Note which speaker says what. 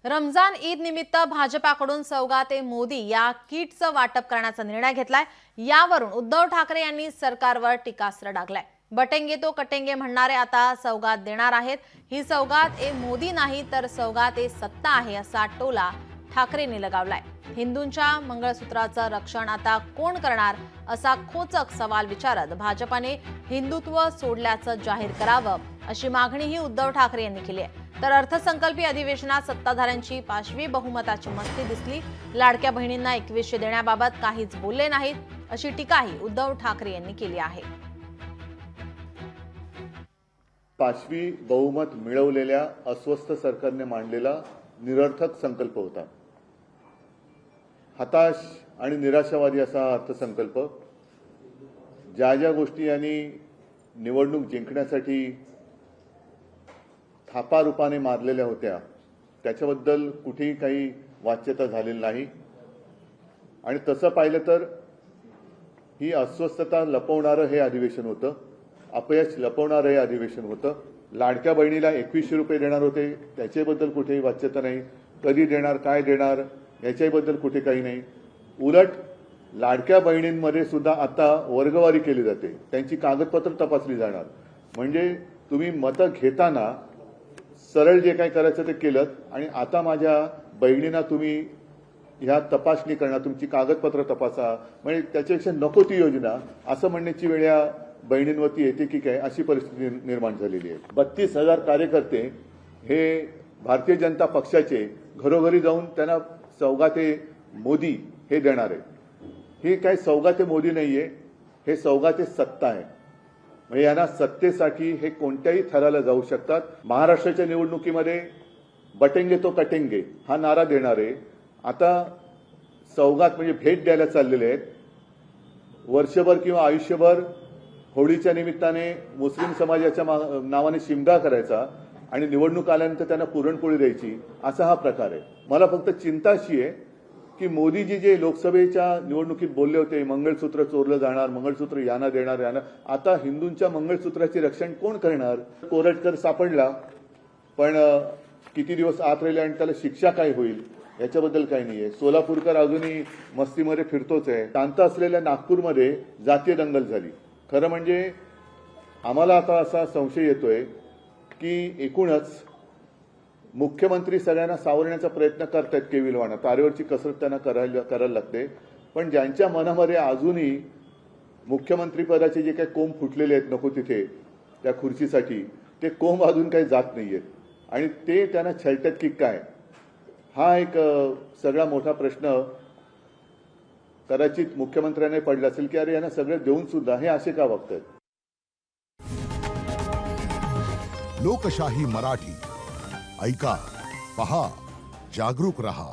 Speaker 1: रमजान ईद निमित्त भाजपाकडून सौगात ए मोदी या किटचं वाटप करण्याचा निर्णय घेतलाय। यावरून उद्धव ठाकरे यांनी सरकारवर टीकास्त्र डागलाय। बटेंगे तो कटेंगे म्हणणारे आता सौगात देणार आहेत। ही सौगात ए मोदी नाही तर सौगात ए सत्ता आहे असा टोला ठाकरेंनी लगावलाय। हिंदूंच्या मंगळसूत्राचं रक्षण आता कोण करणार असा खोचक सवाल विचारत भाजपाने हिंदुत्व सोडल्याचं जाहीर करावं अशी मागणीही उद्धव ठाकरे यांनी केली आहे। तर अर्थसंकल्पीय अधिवेशनात सत्ताधाऱ्यांची पाशवी बहुमताची मस्ती दिसली। लाडक्या बहिणींना 2100 देण्याबाबत काहीच बोलले नाहीत अशी टीकाही उद्धव ठाकरे यांनी केली आहे।
Speaker 2: पाशवी बहुमत मिळवलेल्या अस्वस्थ सरकारने मांडलेला निरर्थक संकल्प होता। हताश आणि निराशावादी असा अर्थसंकल्प। ज्या ज्या गोष्टी यांनी निवडणूक जिंकण्यासाठी थापा रूपाने मारलेल्या होत्या त्याच्याबद्दल कुठेही काही वाच्यता झालेली नाही। आणि तसं पाहिलं तर ही अस्वस्थता लपवणारं हे अधिवेशन होतं, अपयश लपवणारं हे अधिवेशन होतं। लाडक्या बहिणीला 2100 रुपये देणार होते त्याच्याबद्दल कुठेही वाच्यता नाही, कधी देणार काय देणार याच्याबद्दल कुठे काही नाही। उलट लाडक्या बहिणींमध्ये सुद्धा आता वर्गवारी केली जाते, त्यांची कागदपत्र तपासली जाणार। म्हणजे तुम्ही मतं घेताना सरळ जे काही करायचं ते केलं आणि आता माझ्या बहिणींना तुम्ही ह्या तपासणी करणार, तुमची कागदपत्र तपासा, म्हणजे त्याच्यापेक्षा नको ती योजना असं म्हणण्याची वेळ या बहिणींवरती येते की काय अशी परिस्थिती निर्माण झालेली आहे। 32,000 कार्यकर्ते हे भारतीय जनता पक्षाचे घरोघरी जाऊन त्यांना सौगाते मोदी हे देणार आहे। हे काय सौगाते मोदी नाहीये, हे सौगाते सत्ता आहे। म्हणजे यांना सत्तेसाठी हे कोणत्याही थराला जाऊ शकतात। महाराष्ट्राच्या निवडणुकीमध्ये बटेंगे तो कटेंगे हा नारा देणारे आता सौगात म्हणजे भेट द्यायला चाललेले आहेत। वर्षभर किंवा आयुष्यभर होळीच्या निमित्ताने मुस्लिम समाजाच्या नावाने शिमगा करायचा आणि निवडणूक आल्यानंतर त्यांना पुरणपोळी द्यायची असा हा प्रकार आहे। मला फक्त चिंता अशी आहे की मोदीजी जे लोकसभेच्या निवडणुकीत बोलले होते मंगळसूत्र चोरलं जाणार, मंगळसूत्र यांना देणार यांना, आता हिंदूंच्या मंगळसूत्राचे रक्षण कोण करणार? कोरटकर सापडला पण किती दिवस आत राहिले आणि त्याला शिक्षा काय होईल याच्याबद्दल काही नाहीये। सोलापूरकर अजूनही मस्तीमध्ये फिरतोच आहे। शांत असलेल्या नागपूरमध्ये जातीय दंगल झाली। खरं म्हणजे आम्हाला आता असा संशय येतोय की एकूणच मुख्यमंत्री सगळ्यांना सावरण्याचा प्रयत्न करतायत केविलवाणा, तारेवरची कसरत त्यांना करायला लागते। पण ज्यांच्या मनामध्ये अजूनही मुख्यमंत्री पदाचे जे काही कोंब फुटलेले आहेत नको तिथे त्या खुर्चीसाठी, ते कोंब अजून काही जात नाहीयेत आणि ते त्यांना छळतात की काय, हा एक सगळा मोठा प्रश्न कदाचित मुख्यमंत्र्यांनी पडला असेल की अरे यांना सगळं देऊन सुद्धा हे असे का वागतात।
Speaker 3: लोकशाही मराठी ऐका, पहा, जागरूक रहा।